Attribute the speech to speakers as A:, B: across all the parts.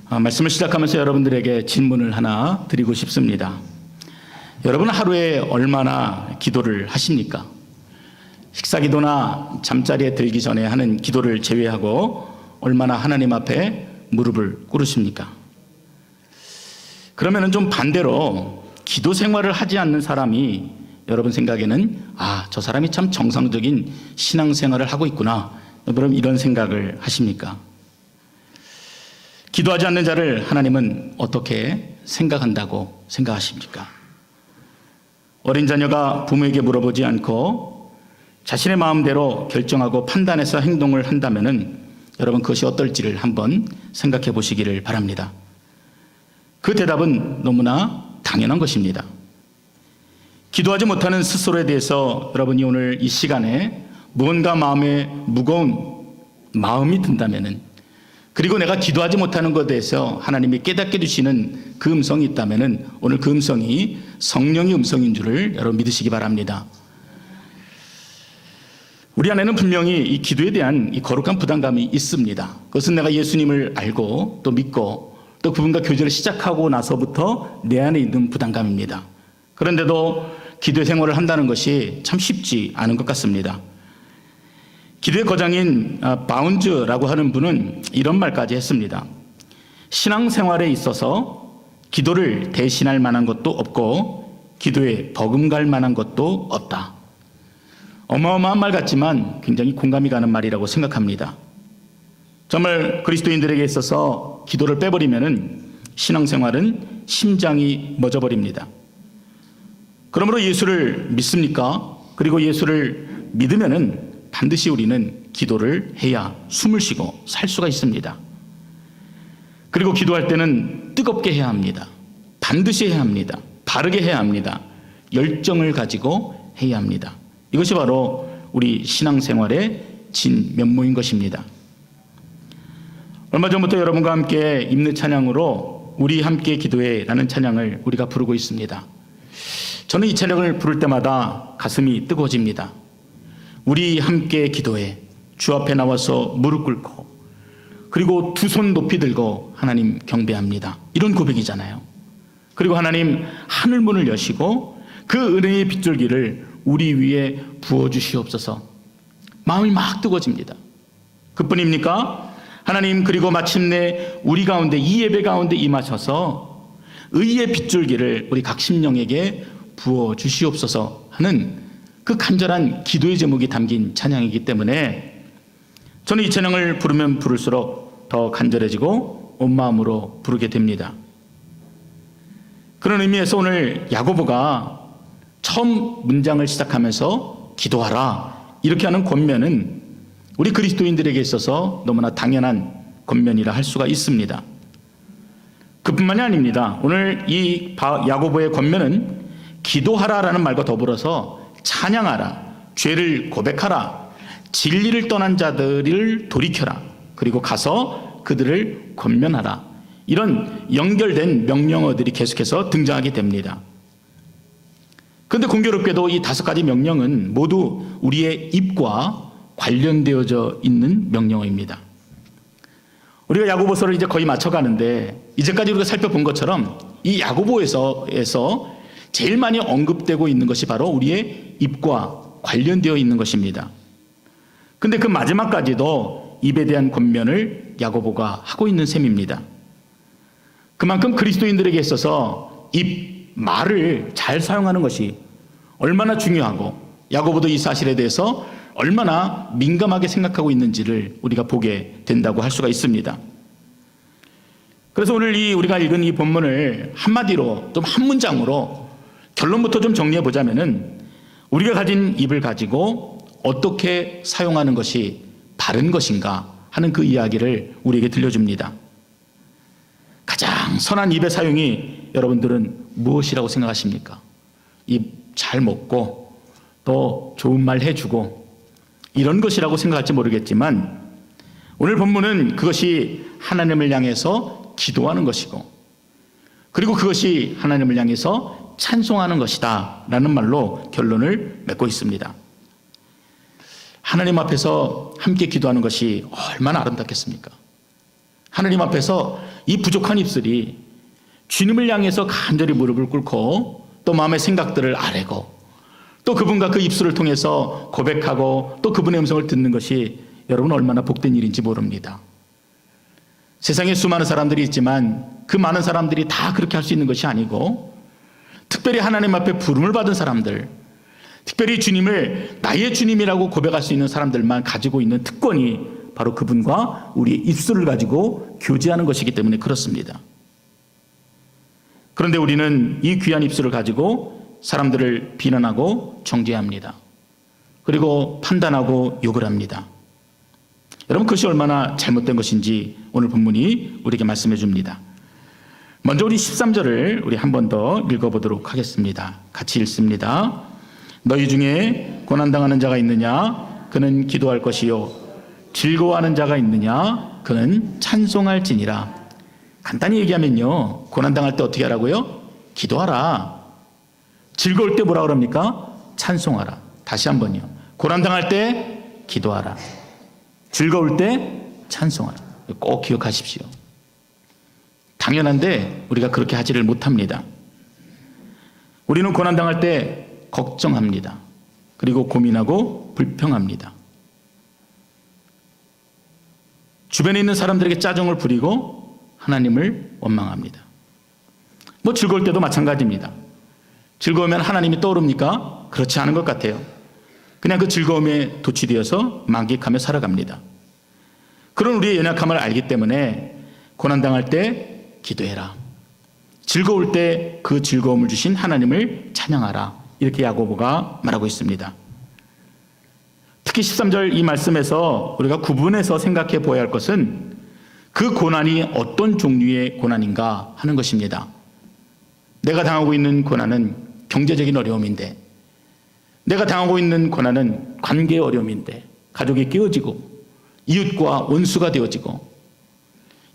A: 말씀을 시작하면서 여러분들에게 질문을 하나 드리고 싶습니다. 여러분 하루에 얼마나 기도를 하십니까? 식사기도나 잠자리에 들기 전에 하는 기도를 제외하고 얼마나 하나님 앞에 무릎을 꿇으십니까? 그러면 좀 반대로 기도 생활을 하지 않는 사람이 여러분 생각에는 저 사람이 참 정상적인 신앙생활을 하고 있구나, 여러분 이런 생각을 하십니까? 기도하지 않는 자를 하나님은 어떻게 생각한다고 생각하십니까? 어린 자녀가 부모에게 물어보지 않고 자신의 마음대로 결정하고 판단해서 행동을 한다면은 여러분 그것이 어떨지를 한번 생각해 보시기를 바랍니다. 그 대답은 너무나 당연한 것입니다. 기도하지 못하는 스스로에 대해서 여러분이 오늘 이 시간에 무언가 마음에 무거운 마음이 든다면은, 그리고 내가 기도하지 못하는 것에 대해서 하나님이 깨닫게 주시는 그 음성이 있다면은 오늘 그 음성이 성령의 음성인 줄을 여러분 믿으시기 바랍니다. 우리 안에는 분명히 이 기도에 대한 이 거룩한 부담감이 있습니다. 그것은 내가 예수님을 알고 또 믿고 또 그분과 교제를 시작하고 나서부터 내 안에 있는 부담감입니다. 그런데도 기도의 생활을 한다는 것이 참 쉽지 않은 것 같습니다. 기도의 거장인 바운즈라고 하는 분은 이런 말까지 했습니다. 신앙생활에 있어서 기도를 대신할 만한 것도 없고 기도에 버금갈 만한 것도 없다. 어마어마한 말 같지만 굉장히 공감이 가는 말이라고 생각합니다. 정말 그리스도인들에게 있어서 기도를 빼버리면은 신앙생활은 심장이 멎어버립니다. 그러므로 예수를 믿습니까? 그리고 예수를 믿으면은 반드시 우리는 기도를 해야 숨을 쉬고 살 수가 있습니다. 그리고 기도할 때는 뜨겁게 해야 합니다. 반드시 해야 합니다. 바르게 해야 합니다. 열정을 가지고 해야 합니다. 이것이 바로 우리 신앙생활의 진면모인 것입니다. 얼마 전부터 여러분과 함께 읽는 찬양으로 우리 함께 기도해라는 찬양을 우리가 부르고 있습니다. 저는 이 찬양을 부를 때마다 가슴이 뜨거워집니다. 우리 함께 기도해, 주 앞에 나와서 무릎 꿇고 그리고 두 손 높이 들고 하나님 경배합니다. 이런 고백이잖아요. 그리고 하나님 하늘문을 여시고 그 은혜의 빗줄기를 우리 위에 부어주시옵소서. 마음이 막 뜨거워집니다. 그뿐입니까? 하나님, 그리고 마침내 우리 가운데 이 예배 가운데 임하셔서 의의 빗줄기를 우리 각 심령에게 부어주시옵소서 하는 그 간절한 기도의 제목이 담긴 찬양이기 때문에 저는 이 찬양을 부르면 부를수록 더 간절해지고 온 마음으로 부르게 됩니다. 그런 의미에서 오늘 야고보가 처음 문장을 시작하면서 기도하라 이렇게 하는 권면은 우리 그리스도인들에게 있어서 너무나 당연한 권면이라 할 수가 있습니다. 그뿐만이 아닙니다. 오늘 이 야고보의 권면은 기도하라라는 말과 더불어서 찬양하라, 죄를 고백하라, 진리를 떠난 자들을 돌이켜라, 그리고 가서 그들을 권면하라, 이런 연결된 명령어들이 계속해서 등장하게 됩니다. 그런데 공교롭게도 이 5가지 명령은 모두 우리의 입과 관련되어져 있는 명령어입니다. 우리가 야고보서를 이제 거의 맞춰가는데 이제까지 우리가 살펴본 것처럼 이 야고보에서 제일 많이 언급되고 있는 것이 바로 우리의 입과 관련되어 있는 것입니다. 그런데 그 마지막까지도 입에 대한 권면을 야고보가 하고 있는 셈입니다. 그만큼 그리스도인들에게 있어서 입, 말을 잘 사용하는 것이 얼마나 중요하고 야고보도 이 사실에 대해서 얼마나 민감하게 생각하고 있는지를 우리가 보게 된다고 할 수가 있습니다. 그래서 오늘 우리가 읽은 이 본문을 한마디로 좀 한 문장으로 결론부터 좀 정리해 보자면은 우리가 가진 입을 가지고 어떻게 사용하는 것이 바른 것인가 하는 그 이야기를 우리에게 들려줍니다. 가장 선한 입의 사용이 여러분들은 무엇이라고 생각하십니까? 입 잘 먹고 또 좋은 말 해주고 이런 것이라고 생각할지 모르겠지만 오늘 본문은 그것이 하나님을 향해서 기도하는 것이고 그리고 그것이 하나님을 향해서 찬송하는 것이다 라는 말로 결론을 맺고 있습니다. 하나님 앞에서 함께 기도하는 것이 얼마나 아름답겠습니까? 하나님 앞에서 이 부족한 입술이 주님을 향해서 간절히 무릎을 꿇고 또 마음의 생각들을 아뢰고 또 그분과 그 입술을 통해서 고백하고 또 그분의 음성을 듣는 것이 여러분 얼마나 복된 일인지 모릅니다. 세상에 수많은 사람들이 있지만 그 많은 사람들이 다 그렇게 할 수 있는 것이 아니고 특별히 하나님 앞에 부름을 받은 사람들, 특별히 주님을 나의 주님이라고 고백할 수 있는 사람들만 가지고 있는 특권이 바로 그분과 우리의 입술을 가지고 교제하는 것이기 때문에 그렇습니다. 그런데 우리는 이 귀한 입술을 가지고 사람들을 비난하고 정죄합니다. 그리고 판단하고 욕을 합니다. 여러분, 그것이 얼마나 잘못된 것인지 오늘 본문이 우리에게 말씀해 줍니다. 먼저 우리 13절을 우리 한 번 더 읽어보도록 하겠습니다. 같이 읽습니다. 너희 중에 고난당하는 자가 있느냐? 그는 기도할 것이요. 즐거워하는 자가 있느냐? 그는 찬송할지니라. 간단히 얘기하면요, 고난당할 때 어떻게 하라고요? 기도하라. 즐거울 때 뭐라 그럽니까? 찬송하라. 다시 한번요. 고난당할 때 기도하라. 즐거울 때 찬송하라. 꼭 기억하십시오. 당연한데 우리가 그렇게 하지를 못합니다. 우리는 고난당할 때 걱정합니다. 그리고 고민하고 불평합니다. 주변에 있는 사람들에게 짜증을 부리고 하나님을 원망합니다. 즐거울 때도 마찬가지입니다. 즐거우면 하나님이 떠오릅니까? 그렇지 않은 것 같아요. 그냥 그 즐거움에 도취되어서 만끽하며 살아갑니다. 그런 우리의 연약함을 알기 때문에 고난당할 때 기도해라. 즐거울 때 그 즐거움을 주신 하나님을 찬양하라. 이렇게 야고보가 말하고 있습니다. 특히 13절 이 말씀에서 우리가 구분해서 생각해 보아야 할 것은 그 고난이 어떤 종류의 고난인가 하는 것입니다. 내가 당하고 있는 고난은 경제적인 어려움인데, 내가 당하고 있는 고난은 관계의 어려움인데, 가족이 깨어지고 이웃과 원수가 되어지고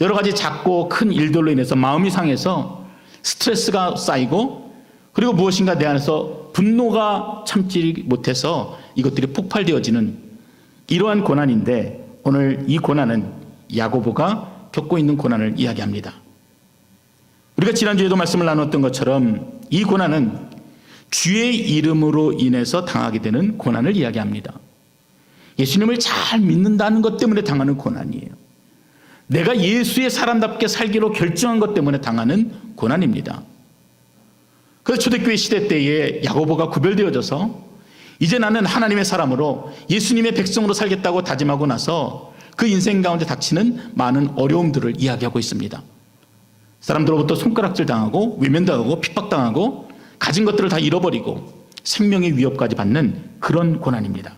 A: 여러 가지 작고 큰 일들로 인해서 마음이 상해서 스트레스가 쌓이고, 그리고 무엇인가 내 안에서 분노가 참지 못해서 이것들이 폭발되어지는 이러한 고난인데, 오늘 이 고난은 야고보가 겪고 있는 고난을 이야기합니다. 우리가 지난주에도 말씀을 나눴던 것처럼 이 고난은 주의 이름으로 인해서 당하게 되는 고난을 이야기합니다. 예수님을 잘 믿는다는 것 때문에 당하는 고난이에요. 내가 예수의 사람답게 살기로 결정한 것 때문에 당하는 고난입니다. 그래서 초대교회 시대 때에 야고보가 구별되어져서 이제 나는 하나님의 사람으로 예수님의 백성으로 살겠다고 다짐하고 나서 그 인생 가운데 닥치는 많은 어려움들을 이야기하고 있습니다. 사람들로부터 손가락질 당하고 외면당하고 핍박당하고 가진 것들을 다 잃어버리고 생명의 위협까지 받는 그런 고난입니다.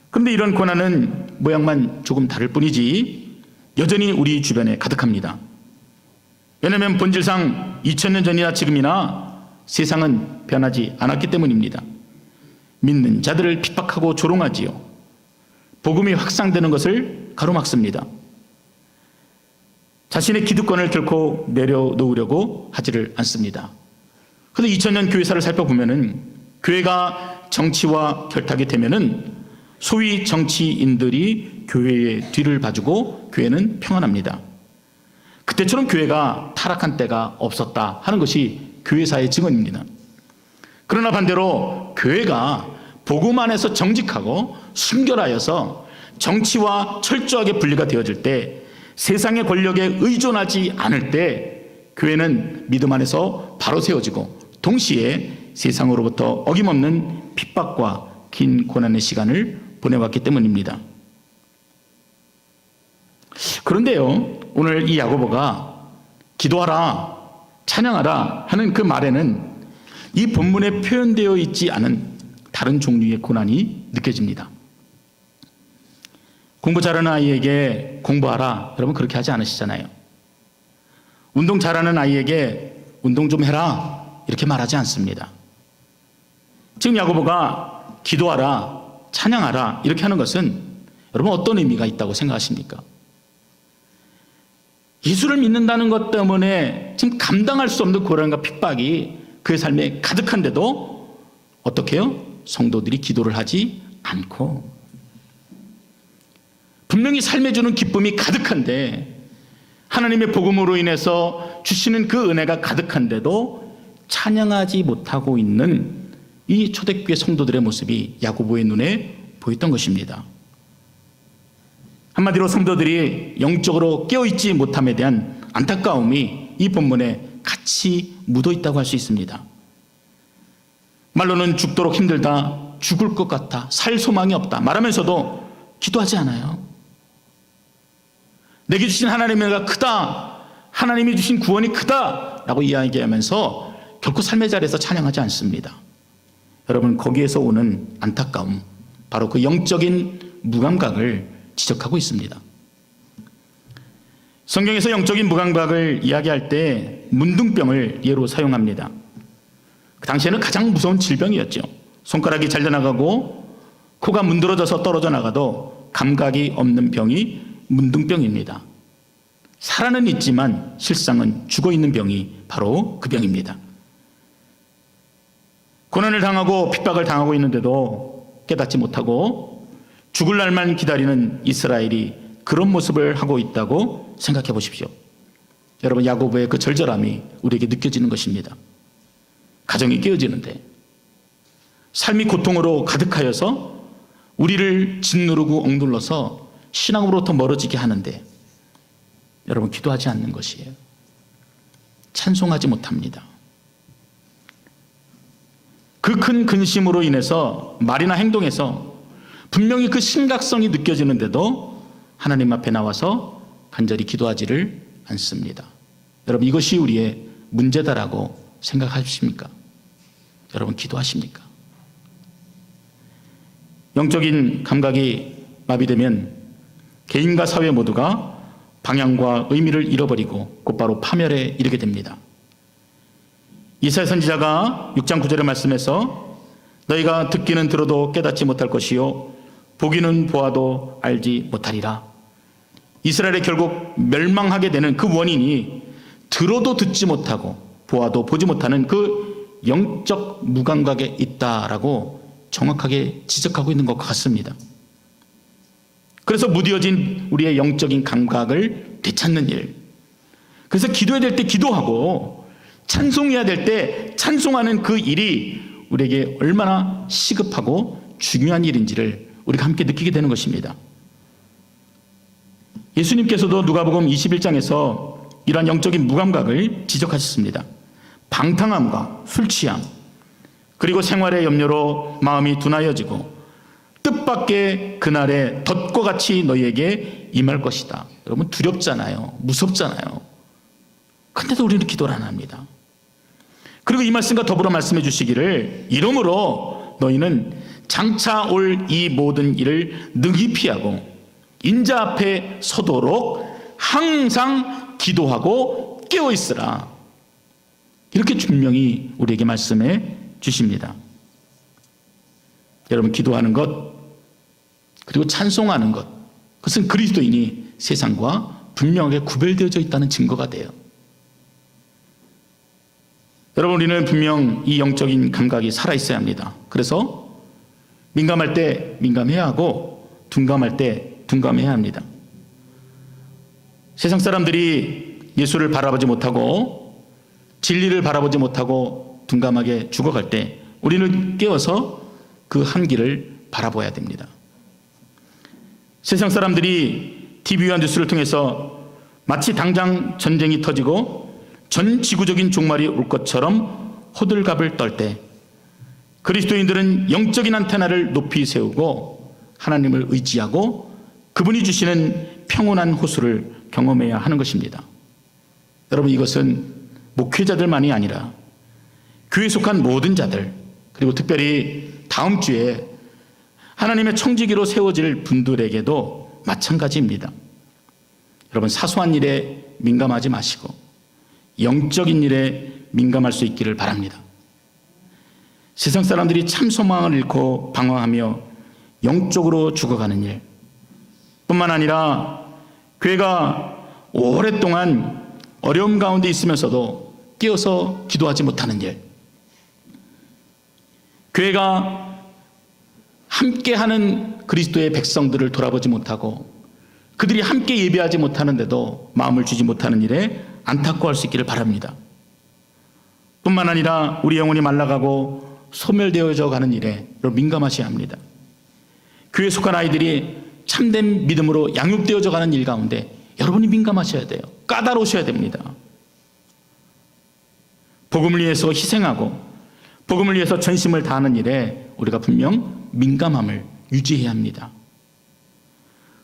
A: 그런데 이런 고난은 모양만 조금 다를 뿐이지 여전히 우리 주변에 가득합니다. 왜냐하면 본질상 2000년 전이나 지금이나 세상은 변하지 않았기 때문입니다. 믿는 자들을 핍박하고 조롱하지요. 복음이 확산되는 것을 가로막습니다. 자신의 기득권을 결코 내려놓으려고 하지를 않습니다. 그런데 2000년 교회사를 살펴보면은 교회가 정치와 결탁이 되면은 소위 정치인들이 교회의 뒤를 봐주고 교회는 평안합니다. 그때처럼 교회가 타락한 때가 없었다 하는 것이 교회사의 증언입니다. 그러나 반대로 교회가 복음 안에서 정직하고 순결하여서 정치와 철저하게 분리가 되어질 때, 세상의 권력에 의존하지 않을 때 교회는 믿음 안에서 바로 세워지고 동시에 세상으로부터 어김없는 핍박과 긴 고난의 시간을 보내왔기 때문입니다. 그런데요, 오늘 이 야고보가 기도하라, 찬양하라 하는 그 말에는 이 본문에 표현되어 있지 않은 다른 종류의 고난이 느껴집니다. 공부 잘하는 아이에게 공부하라, 여러분 그렇게 하지 않으시잖아요. 운동 잘하는 아이에게 운동 좀 해라, 이렇게 말하지 않습니다. 지금 야고보가 기도하라, 찬양하라 이렇게 하는 것은 여러분 어떤 의미가 있다고 생각하십니까? 예수를 믿는다는 것 때문에 지금 감당할 수 없는 고난과 핍박이 그의 삶에 가득한데도 어떻게 해요? 성도들이 기도를 하지 않고, 분명히 삶에 주는 기쁨이 가득한데 하나님의 복음으로 인해서 주시는 그 은혜가 가득한데도 찬양하지 못하고 있는 이 초대교회 성도들의 모습이 야고보의 눈에 보였던 것입니다. 한마디로 성도들이 영적으로 깨어있지 못함에 대한 안타까움이 이 본문에 같이 묻어있다고 할 수 있습니다. 말로는 죽도록 힘들다, 죽을 것 같다, 살 소망이 없다 말하면서도 기도하지 않아요. 내게 주신 하나님의 은혜가 크다, 하나님이 주신 구원이 크다 라고 이야기하면서 결코 삶의 자리에서 찬양하지 않습니다. 여러분, 거기에서 오는 안타까움, 바로 그 영적인 무감각을 지적하고 있습니다. 성경에서 영적인 무감각을 이야기할 때 문둥병을 예로 사용합니다. 그 당시에는 가장 무서운 질병이었죠. 손가락이 잘려나가고 코가 문드러져서 떨어져 나가도 감각이 없는 병이 문둥병입니다. 살아는 있지만 실상은 죽어있는 병이 바로 그 병입니다. 고난을 당하고 핍박을 당하고 있는데도 깨닫지 못하고 죽을 날만 기다리는 이스라엘이 그런 모습을 하고 있다고 생각해 보십시오. 여러분, 야고보의 그 절절함이 우리에게 느껴지는 것입니다. 가정이 깨어지는데, 삶이 고통으로 가득하여서 우리를 짓누르고 억눌러서 신앙으로부터 멀어지게 하는데 여러분, 기도하지 않는 것이에요. 찬송하지 못합니다. 그 큰 근심으로 인해서 말이나 행동에서 분명히 그 심각성이 느껴지는데도 하나님 앞에 나와서 간절히 기도하지를 않습니다. 여러분, 이것이 우리의 문제다라고 생각하십니까? 여러분, 기도하십니까? 영적인 감각이 마비되면 개인과 사회 모두가 방향과 의미를 잃어버리고 곧바로 파멸에 이르게 됩니다. 이사야 선지자가 6장 9절의 말씀에서 너희가 듣기는 들어도 깨닫지 못할 것이요 보기는 보아도 알지 못하리라. 이스라엘이 결국 멸망하게 되는 그 원인이 들어도 듣지 못하고 보아도 보지 못하는 그 영적 무감각에 있다라고 정확하게 지적하고 있는 것 같습니다. 그래서 무뎌진 우리의 영적인 감각을 되찾는 일, 그래서 기도해야 될 때 기도하고 찬송해야 될 때 찬송하는 그 일이 우리에게 얼마나 시급하고 중요한 일인지를 우리가 함께 느끼게 되는 것입니다. 예수님께서도 누가복음 21장에서 이러한 영적인 무감각을 지적하셨습니다. 방탕함과 술취함, 그리고 생활의 염려로 마음이 둔하여지고 뜻밖의 그날에 덫과 같이 너희에게 임할 것이다. 여러분, 두렵잖아요. 무섭잖아요. 근데도 우리는 기도를 안 합니다. 그리고 이 말씀과 더불어 말씀해 주시기를 이러므로 너희는 장차 올 이 모든 일을 능히 피하고 인자 앞에 서도록 항상 기도하고 깨어 있으라. 이렇게 분명히 우리에게 말씀해 주십니다. 여러분, 기도하는 것 그리고 찬송하는 것, 그것은 그리스도인이 세상과 분명하게 구별되어져 있다는 증거가 돼요. 여러분, 우리는 분명 이 영적인 감각이 살아있어야 합니다. 그래서 민감할 때 민감해야 하고 둔감할 때 둔감해야 합니다. 세상 사람들이 예수를 바라보지 못하고 진리를 바라보지 못하고 둔감하게 죽어갈 때 우리는 깨어서 그 한길을 바라봐야 됩니다. 세상 사람들이 TV와 뉴스를 통해서 마치 당장 전쟁이 터지고 전 지구적인 종말이 올 것처럼 호들갑을 떨 때 그리스도인들은 영적인 안테나를 높이 세우고 하나님을 의지하고 그분이 주시는 평온한 호수를 경험해야 하는 것입니다. 여러분, 이것은 목회자들만이 아니라 교회에 속한 모든 자들, 그리고 특별히 다음 주에 하나님의 청지기로 세워질 분들에게도 마찬가지입니다. 여러분, 사소한 일에 민감하지 마시고 영적인 일에 민감할 수 있기를 바랍니다. 세상 사람들이 참 소망을 잃고 방황하며 영적으로 죽어가는 일 뿐만 아니라 교회가 오랫동안 어려움 가운데 있으면서도 깨어서 기도하지 못하는 일, 교회가 함께하는 그리스도의 백성들을 돌아보지 못하고 그들이 함께 예배하지 못하는데도 마음을 주지 못하는 일에 안타까워할 수 있기를 바랍니다. 뿐만 아니라 우리 영혼이 말라가고 소멸되어져 가는 일에 민감하셔야 합니다. 교회에 속한 아이들이 참된 믿음으로 양육되어져 가는 일 가운데 여러분이 민감하셔야 돼요. 까다로우셔야 됩니다. 복음을 위해서 희생하고 복음을 위해서 전심을 다하는 일에 우리가 분명 민감함을 유지해야 합니다.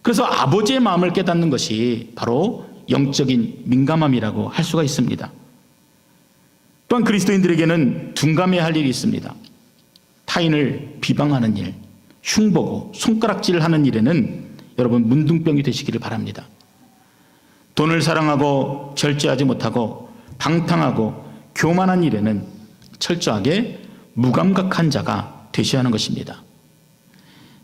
A: 그래서 아버지의 마음을 깨닫는 것이 바로 영적인 민감함이라고 할 수가 있습니다. 또한 그리스도인들에게는 둔감해야 할 일이 있습니다. 타인을 비방하는 일, 흉보고 손가락질을 하는 일에는 여러분 문둥병이 되시기를 바랍니다. 돈을 사랑하고 절제하지 못하고 방탕하고 교만한 일에는 철저하게 무감각한 자가 되셔야 하는 것입니다.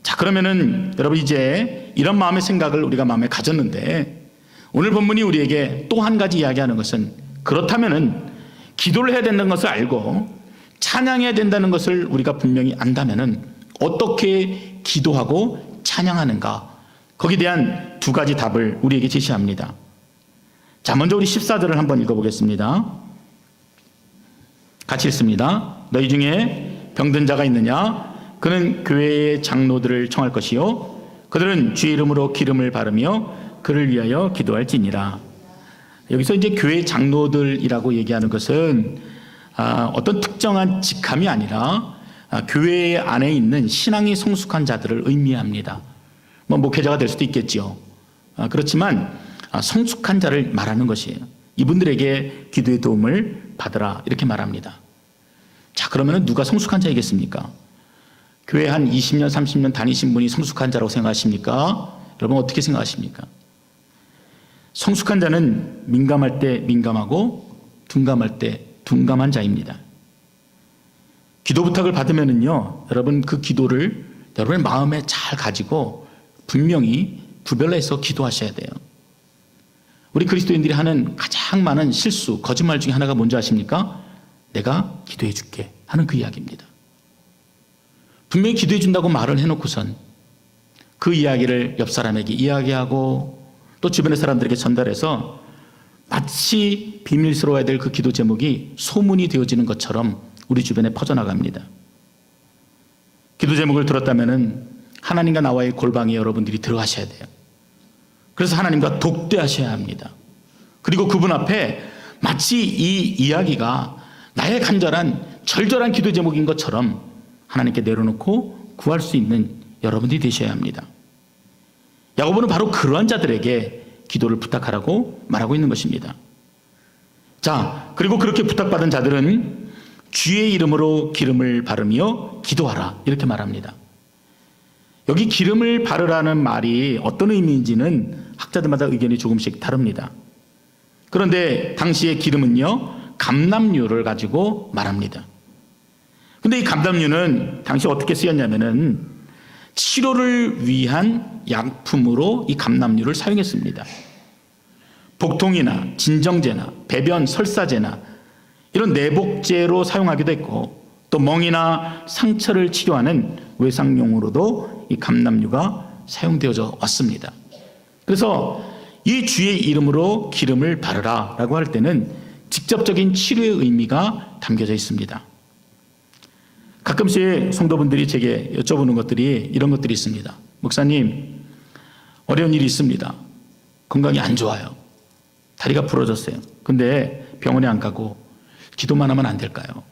A: 자, 그러면은 여러분 이제 이런 마음의 생각을 우리가 마음에 가졌는데 오늘 본문이 우리에게 또 한 가지 이야기하는 것은 그렇다면은 기도를 해야 된다는 것을 알고 찬양해야 된다는 것을 우리가 분명히 안다면은 어떻게 기도하고 찬양하는가, 거기에 대한 두 가지 답을 우리에게 제시합니다. 자, 먼저 우리 14절을 한번 읽어보겠습니다. 같이 읽습니다. 너희 중에 병든 자가 있느냐? 그는 교회의 장로들을 청할 것이요 그들은 주의 이름으로 기름을 바르며 그를 위하여 기도할지니라. 여기서 이제 교회 장로들이라고 얘기하는 것은 어떤 특정한 직함이 아니라 교회 안에 있는 신앙이 성숙한 자들을 의미합니다. 뭐 목회자가 될 수도 있겠죠. 그렇지만 성숙한 자를 말하는 것이에요. 이분들에게 기도의 도움을 받으라 이렇게 말합니다. 자, 그러면 누가 성숙한 자이겠습니까? 교회 한 20년 30년 다니신 분이 성숙한 자라고 생각하십니까? 여러분 어떻게 생각하십니까? 성숙한 자는 민감할 때 민감하고 둔감할 때 둔감한 자입니다. 기도 부탁을 받으면은요, 여러분 그 기도를 여러분의 마음에 잘 가지고 분명히 구별해서 기도하셔야 돼요. 우리 그리스도인들이 하는 가장 많은 실수, 거짓말 중에 하나가 뭔지 아십니까? 내가 기도해 줄게 하는 그 이야기입니다. 분명히 기도해 준다고 말을 해놓고선 그 이야기를 옆 사람에게 이야기하고 또 주변의 사람들에게 전달해서 마치 비밀스러워야 될 그 기도 제목이 소문이 되어지는 것처럼 우리 주변에 퍼져나갑니다. 기도 제목을 들었다면 하나님과 나와의 골방에 여러분들이 들어가셔야 돼요. 그래서 하나님과 독대하셔야 합니다. 그리고 그분 앞에 마치 이 이야기가 나의 간절한 절절한 기도 제목인 것처럼 하나님께 내려놓고 구할 수 있는 여러분들이 되셔야 합니다. 야고보는 바로 그러한 자들에게 기도를 부탁하라고 말하고 있는 것입니다. 자, 그리고 그렇게 부탁받은 자들은 주의 이름으로 기름을 바르며 기도하라 이렇게 말합니다. 여기 기름을 바르라는 말이 어떤 의미인지는 학자들마다 의견이 조금씩 다릅니다. 그런데 당시의 기름은요, 감람류를 가지고 말합니다. 근데 이 감람류는 당시 어떻게 쓰였냐면은 치료를 위한 약품으로 이 감람류를 사용했습니다. 복통이나 진정제나 배변 설사제나 이런 내복제로 사용하기도 했고 또 멍이나 상처를 치료하는 외상용으로도 이 감람류가 사용되어져 왔습니다. 그래서 이 주의 이름으로 기름을 바르라 라고 할 때는 직접적인 치료의 의미가 담겨져 있습니다. 가끔씩 성도분들이 제게 여쭤보는 것들이 이런 것들이 있습니다. 목사님, 어려운 일이 있습니다. 건강이 안 좋아요. 다리가 부러졌어요. 근데 병원에 안 가고 기도만 하면 안 될까요?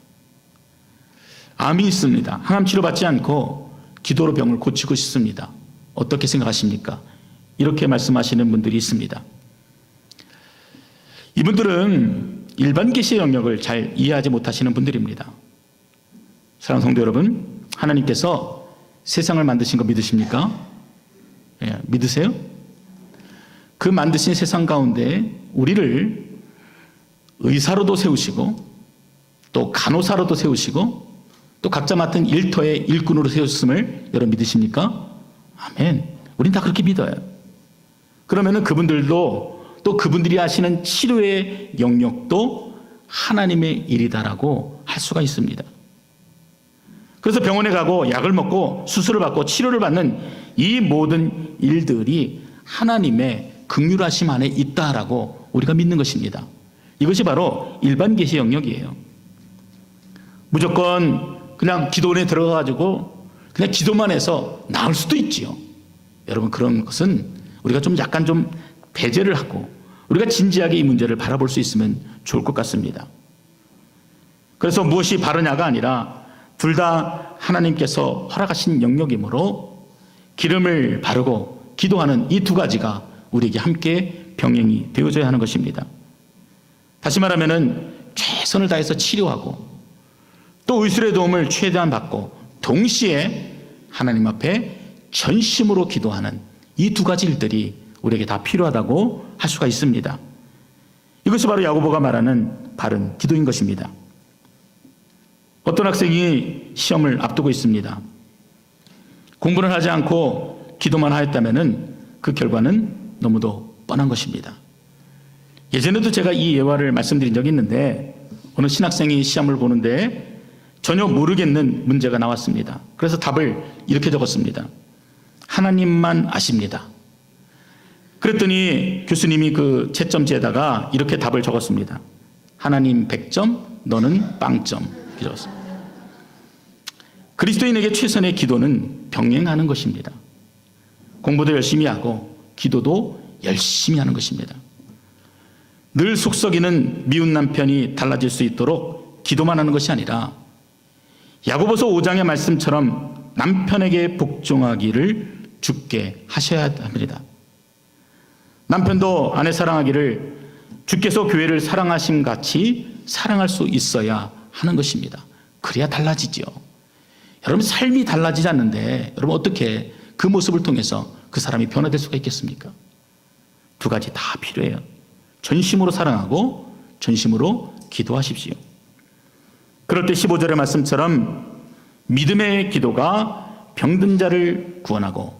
A: 암이 있습니다. 항암 치료 받지 않고 기도로 병을 고치고 싶습니다. 어떻게 생각하십니까? 이렇게 말씀하시는 분들이 있습니다. 이분들은 일반 계시의 영역을 잘 이해하지 못하시는 분들입니다. 사랑하는 성도 여러분, 하나님께서 세상을 만드신 거 믿으십니까? 예, 믿으세요? 그 만드신 세상 가운데 우리를 의사로도 세우시고 또 간호사로도 세우시고 또 각자 맡은 일터의 일꾼으로 세우셨음을 여러분 믿으십니까? 아멘. 우린 다 그렇게 믿어요. 그러면은 그분들도 또 그분들이 하시는 치료의 영역도 하나님의 일이다라고 할 수가 있습니다. 그래서 병원에 가고 약을 먹고 수술을 받고 치료를 받는 이 모든 일들이 하나님의 긍휼하심 안에 있다라고 우리가 믿는 것입니다. 이것이 바로 일반 계시 영역이에요. 무조건 그냥 기도원에 들어가가지고 그냥 기도만 해서 나을 수도 있지요. 여러분, 그런 것은 우리가 좀 약간 좀 배제를 하고 우리가 진지하게 이 문제를 바라볼 수 있으면 좋을 것 같습니다. 그래서 무엇이 바르냐가 아니라 둘 다 하나님께서 허락하신 영역이므로 기름을 바르고 기도하는 이 두 가지가 우리에게 함께 병행이 되어져야 하는 것입니다. 다시 말하면은 최선을 다해서 치료하고 또 의술의 도움을 최대한 받고 동시에 하나님 앞에 전심으로 기도하는 이 두 가지 일들이 우리에게 다 필요하다고 할 수가 있습니다. 이것이 바로 야고보가 말하는 바른 기도인 것입니다. 어떤 학생이 시험을 앞두고 있습니다. 공부를 하지 않고 기도만 하였다면 그 결과는 너무도 뻔한 것입니다. 예전에도 제가 이 예화를 말씀드린 적이 있는데 어느 신학생이 시험을 보는데 전혀 모르겠는 문제가 나왔습니다. 그래서 답을 이렇게 적었습니다. 하나님만 아십니다. 그랬더니 교수님이 그 채점지에다가 이렇게 답을 적었습니다. 하나님 100점, 너는 빵점. 이렇게 적었습니다. 그리스도인에게 최선의 기도는 병행하는 것입니다. 공부도 열심히 하고 기도도 열심히 하는 것입니다. 늘 속썩이는 미운 남편이 달라질 수 있도록 기도만 하는 것이 아니라 야고보서 5장의 말씀처럼 남편에게 복종하기를 주께 하셔야 합니다. 남편도 아내 사랑하기를 주께서 교회를 사랑하심 같이 사랑할 수 있어야 하는 것입니다. 그래야 달라지죠. 여러분, 삶이 달라지지 않는데 여러분 어떻게 그 모습을 통해서 그 사람이 변화될 수가 있겠습니까? 두 가지 다 필요해요. 전심으로 사랑하고 전심으로 기도하십시오. 그럴 때 15절의 말씀처럼 믿음의 기도가 병든 자를 구원하고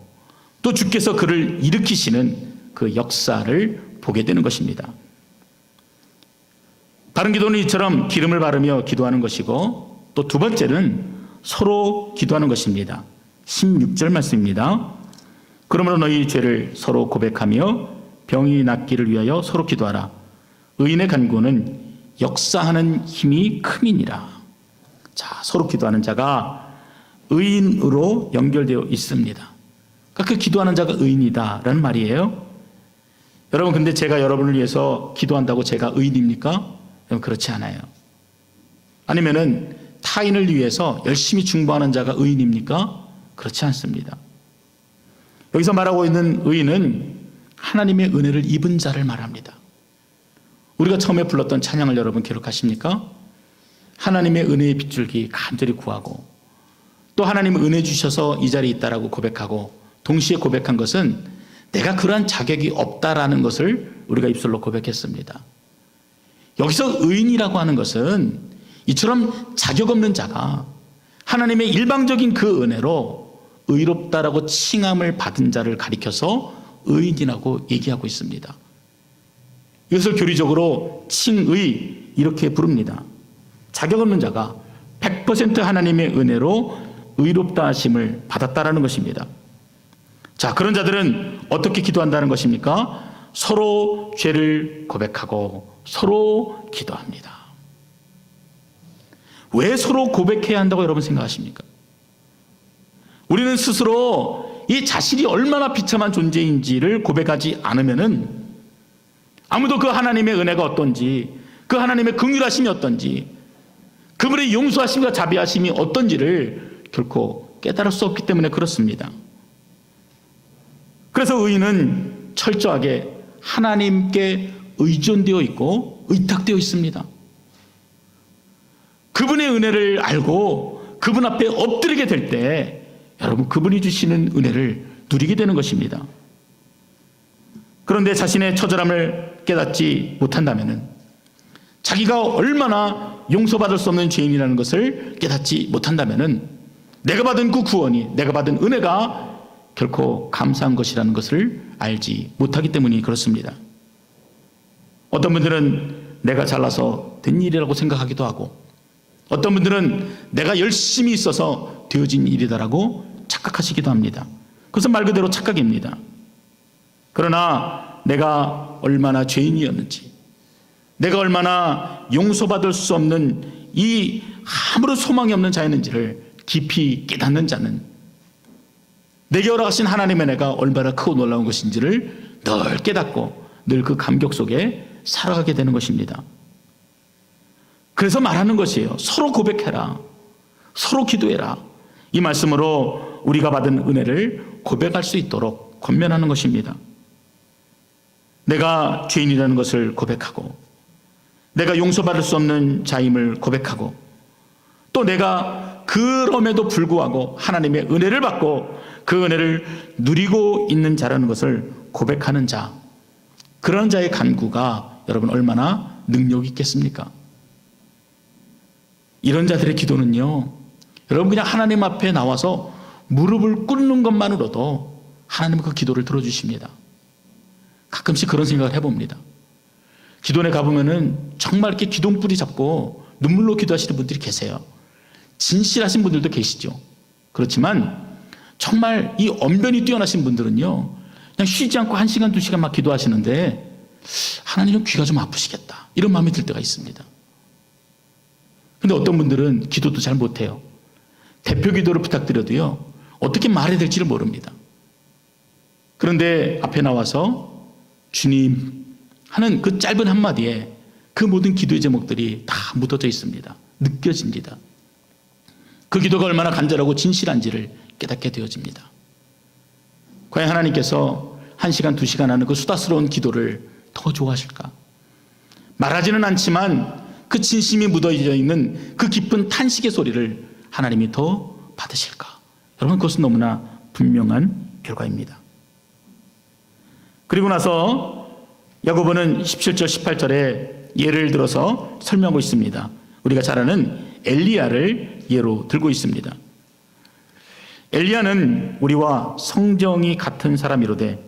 A: 또 주께서 그를 일으키시는 그 역사를 보게 되는 것입니다. 바른 기도는 이처럼 기름을 바르며 기도하는 것이고 또 두 번째는 서로 기도하는 것입니다. 16절 말씀입니다. 그러므로 너희 죄를 서로 고백하며 병이 낫기를 위하여 서로 기도하라. 의인의 간구는 역사하는 힘이 큼이니라. 자, 서로 기도하는 자가 의인으로 연결되어 있습니다. 그러니까 그 기도하는 자가 의인이다라는 말이에요. 여러분, 근데 제가 여러분을 위해서 기도한다고 제가 의인입니까? 여러분, 그렇지 않아요. 아니면은 타인을 위해서 열심히 중보하는 자가 의인입니까? 그렇지 않습니다. 여기서 말하고 있는 의인은 하나님의 은혜를 입은 자를 말합니다. 우리가 처음에 불렀던 찬양을 여러분 기억하십니까? 하나님의 은혜의 빗줄기 간절히 구하고 또 하나님은 은혜 주셔서 이 자리에 있다라고 고백하고 동시에 고백한 것은 내가 그러한 자격이 없다라는 것을 우리가 입술로 고백했습니다. 여기서 의인이라고 하는 것은 이처럼 자격 없는 자가 하나님의 일방적인 그 은혜로 의롭다라고 칭함을 받은 자를 가리켜서 의인이라고 얘기하고 있습니다. 이것을 교리적으로 칭의 이렇게 부릅니다. 자격 없는 자가 100% 하나님의 은혜로 의롭다 하심을 받았다라는 것입니다. 자, 그런 자들은 어떻게 기도한다는 것입니까? 서로 죄를 고백하고 서로 기도합니다. 왜 서로 고백해야 한다고 여러분 생각하십니까? 우리는 스스로 이 자신이 얼마나 비참한 존재인지를 고백하지 않으면은 아무도 그 하나님의 은혜가 어떤지, 그 하나님의 긍휼하심이 어떤지, 그분의 용서하심과 자비하심이 어떤지를 결코 깨달을 수 없기 때문에 그렇습니다. 그래서 의인은 철저하게 하나님께 의존되어 있고 의탁되어 있습니다. 그분의 은혜를 알고 그분 앞에 엎드리게 될 때 여러분 그분이 주시는 은혜를 누리게 되는 것입니다. 그런데 자신의 처절함을 깨닫지 못한다면 자기가 얼마나 용서받을 수 없는 죄인이라는 것을 깨닫지 못한다면 내가 받은 그 구원이, 내가 받은 은혜가 결코 감사한 것이라는 것을 알지 못하기 때문이 그렇습니다. 어떤 분들은 내가 잘나서 된 일이라고 생각하기도 하고 어떤 분들은 내가 열심히 있어서 되어진 일이다라고 착각하시기도 합니다. 그것은 말 그대로 착각입니다. 그러나 내가 얼마나 죄인이었는지, 내가 얼마나 용서받을 수 없는 이 아무런 소망이 없는 자였는지를 깊이 깨닫는 자는 내게 허락하신 하나님의 은혜가 얼마나 크고 놀라운 것인지를 늘 깨닫고 늘 그 감격 속에 살아가게 되는 것입니다. 그래서 말하는 것이에요. 서로 고백해라. 서로 기도해라. 이 말씀으로 우리가 받은 은혜를 고백할 수 있도록 권면하는 것입니다. 내가 죄인이라는 것을 고백하고, 내가 용서받을 수 없는 자임을 고백하고, 또 내가 그럼에도 불구하고 하나님의 은혜를 받고 그 은혜를 누리고 있는 자라는 것을 고백하는 자, 그런 자의 간구가 여러분 얼마나 능력이 있겠습니까? 이런 자들의 기도는요, 여러분 그냥 하나님 앞에 나와서 무릎을 꿇는 것만으로도 하나님은 그 기도를 들어주십니다. 가끔씩 그런 생각을 해봅니다. 기도원에 가보면은 정말 이렇게 기둥뿌리 잡고 눈물로 기도하시는 분들이 계세요. 진실하신 분들도 계시죠. 그렇지만 정말 이 언변이 뛰어나신 분들은요, 그냥 쉬지 않고 1시간, 2시간 막 기도하시는데 하나님 귀가 좀 아프시겠다, 이런 마음이 들 때가 있습니다. 근데 어떤 분들은 기도도 잘 못해요. 대표 기도를 부탁드려도요, 어떻게 말해야 될지를 모릅니다. 그런데 앞에 나와서 주님 하는 그 짧은 한마디에 그 모든 기도의 제목들이 다 묻어져 있습니다. 느껴집니다. 그 기도가 얼마나 간절하고 진실한지를 깨닫게 되어집니다. 과연 하나님께서 1시간, 2시간 하는 그 수다스러운 기도를 더 좋아하실까? 말하지는 않지만 그 진심이 묻어져 있는 그 깊은 탄식의 소리를 하나님이 더 받으실까? 여러분, 그것은 너무나 분명한 결과입니다. 그리고 나서 야고보는 17절 18절에 예를 들어서 설명하고 있습니다. 우리가 잘 아는 엘리야를 예로 들고 있습니다. 엘리야는 우리와 성정이 같은 사람이로되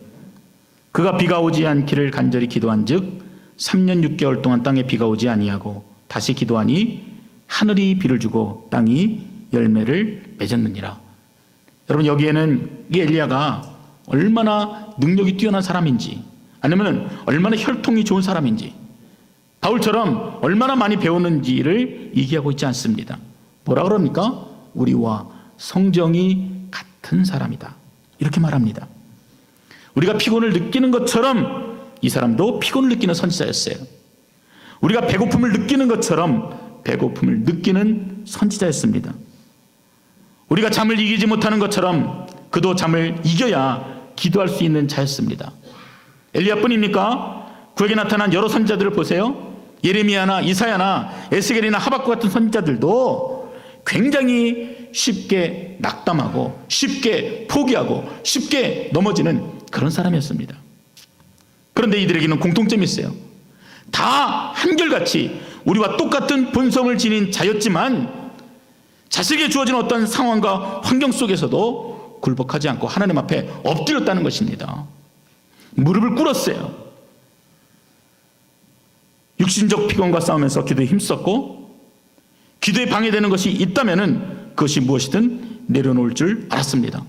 A: 그가 비가 오지 않기를 간절히 기도한 즉 3년 6개월 동안 땅에 비가 오지 아니하고 다시 기도하니 하늘이 비를 주고 땅이 열매를 맺었느니라. 여러분, 여기에는 이 엘리야가 얼마나 능력이 뛰어난 사람인지, 아니면 얼마나 혈통이 좋은 사람인지, 바울처럼 얼마나 많이 배웠는지를 얘기하고 있지 않습니다. 뭐라 그럽니까? 우리와 성정이 같은 사람이다, 이렇게 말합니다. 우리가 피곤을 느끼는 것처럼 이 사람도 피곤을 느끼는 선지자였어요. 우리가 배고픔을 느끼는 것처럼 배고픔을 느끼는 선지자였습니다. 우리가 잠을 이기지 못하는 것처럼 그도 잠을 이겨야 기도할 수 있는 자였습니다. 엘리야뿐입니까? 그에게 나타난 여러 선지자들을 보세요. 예레미야나 이사야나 에스겔이나 하박국 같은 선지자들도 굉장히 쉽게 낙담하고 쉽게 포기하고 쉽게 넘어지는 그런 사람이었습니다. 그런데 이들에게는 공통점이 있어요. 다 한결같이 우리와 똑같은 본성을 지닌 자였지만 자식에게 주어진 어떤 상황과 환경 속에서도 굴복하지 않고 하나님 앞에 엎드렸다는 것입니다. 무릎을 꿇었어요. 육신적 피곤과 싸우면서 기도에 힘썼고, 기도에 방해되는 것이 있다면 그것이 무엇이든 내려놓을 줄 알았습니다.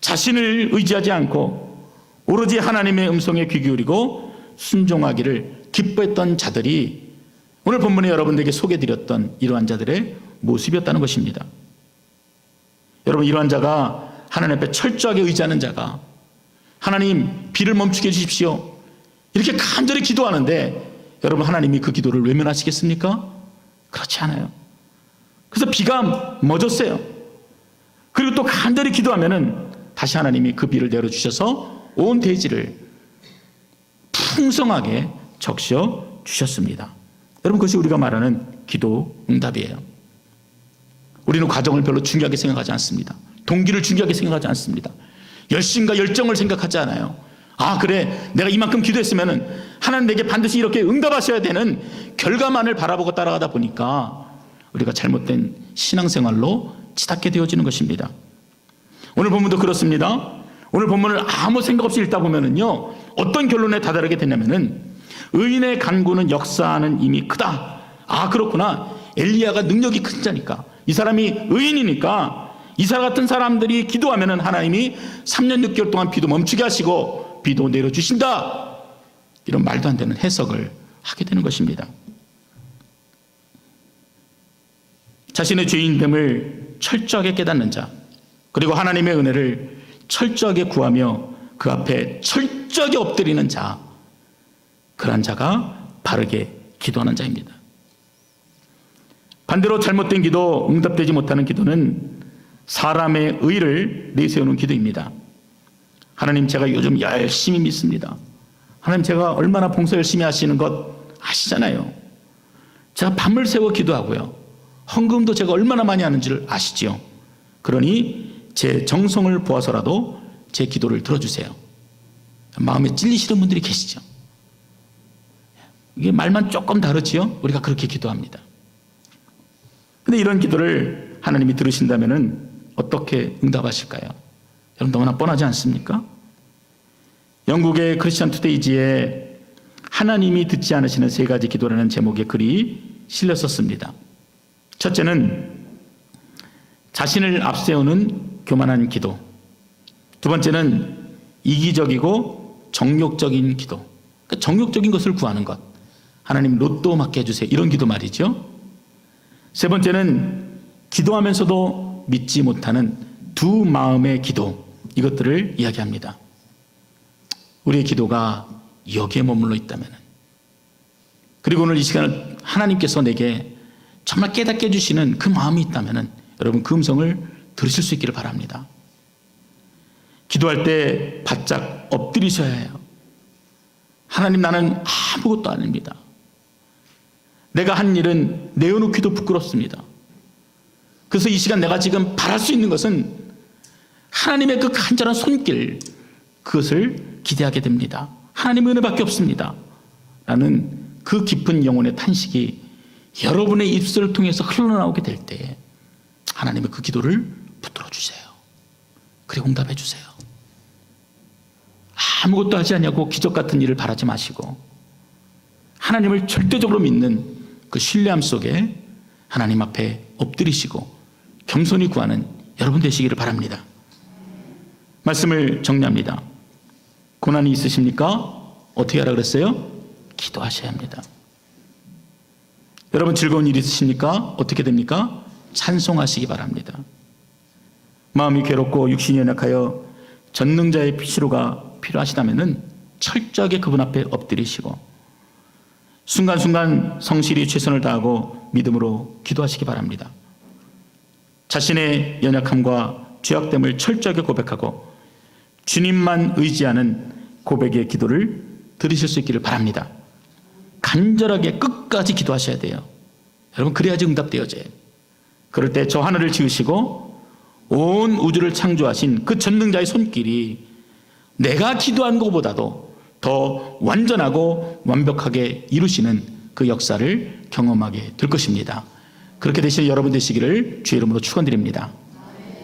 A: 자신을 의지하지 않고 오로지 하나님의 음성에 귀 기울이고 순종하기를 기뻐했던 자들이 오늘 본문에 여러분들에게 소개해드렸던 이러한 자들의 모습이었다는 것입니다. 여러분, 이러한 자가 하나님 앞에 철저하게 의지하는 자가 하나님 비를 멈추게 해주십시오, 이렇게 간절히 기도하는데 여러분, 하나님이 그 기도를 외면하시겠습니까? 그렇지 않아요. 그래서 비가 멎었어요. 그리고 또 간절히 기도하면은 다시 하나님이 그 비를 내려주셔서 온 대지를 풍성하게 적셔 주셨습니다. 여러분, 그것이 우리가 말하는 기도 응답이에요. 우리는 과정을 별로 중요하게 생각하지 않습니다. 동기를 중요하게 생각하지 않습니다. 열심과 열정을 생각하지 않아요. 아, 그래, 내가 이만큼 기도했으면 하나님 내게 반드시 이렇게 응답하셔야 되는 결과만을 바라보고 따라가다 보니까 우리가 잘못된 신앙생활로 치닫게 되어지는 것입니다. 오늘 본문도 그렇습니다. 오늘 본문을 아무 생각 없이 읽다 보면은요, 어떤 결론에 다다르게 되냐면은 의인의 간구는 역사하는 힘이 크다. 아, 그렇구나. 엘리야가 능력이 큰 자니까, 이 사람이 의인이니까 이사 같은 사람들이 기도하면은 하나님이 3년 6개월 동안 비도 멈추게 하시고 비도 내려주신다. 이런 말도 안 되는 해석을 하게 되는 것입니다. 자신의 죄인됨을 철저하게 깨닫는 자, 그리고 하나님의 은혜를 철저하게 구하며 그 앞에 철저하게 엎드리는 자, 그런 자가 바르게 기도하는 자입니다. 반대로 잘못된 기도, 응답되지 못하는 기도는 사람의 의를 내세우는 기도입니다. 하나님, 제가 요즘 열심히 믿습니다. 하나님, 제가 얼마나 봉사 열심히 하시는 것 아시잖아요. 제가 밤을 새워 기도하고요, 헌금도 제가 얼마나 많이 하는지를 아시지요. 그러니 제 정성을 보아서라도 제 기도를 들어주세요. 마음에 찔리시는 분들이 계시죠. 이게 말만 조금 다르지요. 우리가 그렇게 기도합니다. 근데 이런 기도를 하나님이 들으신다면 어떻게 응답하실까요? 여러분, 너무나 뻔하지 않습니까? 영국의 크리스천 투데이지에 하나님이 듣지 않으시는 3가지 기도라는 제목의 글이 실렸었습니다. 첫째는 자신을 앞세우는 교만한 기도. 두 번째는 이기적이고 정욕적인 기도. 그러니까 정욕적인 것을 구하는 것. 하나님, 로또 맞게 해주세요. 이런 기도 말이죠. 세 번째는 기도하면서도 믿지 못하는 두 마음의 기도. 이것들을 이야기합니다. 우리의 기도가 여기에 머물러 있다면, 그리고 오늘 이 시간을 하나님께서 내게 정말 깨닫게 해주시는 그 마음이 있다면 여러분, 그 음성을 들으실 수 있기를 바랍니다. 기도할 때 바짝 엎드리셔야 해요. 하나님, 나는 아무것도 아닙니다. 내가 한 일은 내어놓기도 부끄럽습니다. 그래서 이 시간 내가 지금 바랄 수 있는 것은 하나님의 그 간절한 손길, 그것을 기대하게 됩니다. 하나님의 은혜밖에 없습니다. 라는 그 깊은 영혼의 탄식이 여러분의 입술을 통해서 흘러나오게 될 때 하나님의 그 기도를 붙들어 주세요. 그리고 응답해 주세요. 아무것도 하지 않냐고 기적 같은 일을 바라지 마시고 하나님을 절대적으로 믿는 그 신뢰함 속에 하나님 앞에 엎드리시고 겸손히 구하는 여러분 되시기를 바랍니다. 말씀을 정리합니다. 고난이 있으십니까? 어떻게 하라 그랬어요? 기도하셔야 합니다. 여러분, 즐거운 일 있으십니까? 어떻게 됩니까? 찬송하시기 바랍니다. 마음이 괴롭고 육신이 연약하여 전능자의 피시로가 필요하시다면 철저하게 그분 앞에 엎드리시고 순간순간 성실히 최선을 다하고 믿음으로 기도하시기 바랍니다. 자신의 연약함과 죄악됨을 철저하게 고백하고 주님만 의지하는 고백의 기도를 들으실 수 있기를 바랍니다. 간절하게 끝까지 기도하셔야 돼요. 여러분, 그래야지 응답되어져요. 그럴 때 저 하늘을 지으시고 온 우주를 창조하신 그 전능자의 손길이 내가 기도한 것보다도 더 완전하고 완벽하게 이루시는 그 역사를 경험하게 될 것입니다. 그렇게 되시는 여러분 되시기를 주의 이름으로 축원드립니다.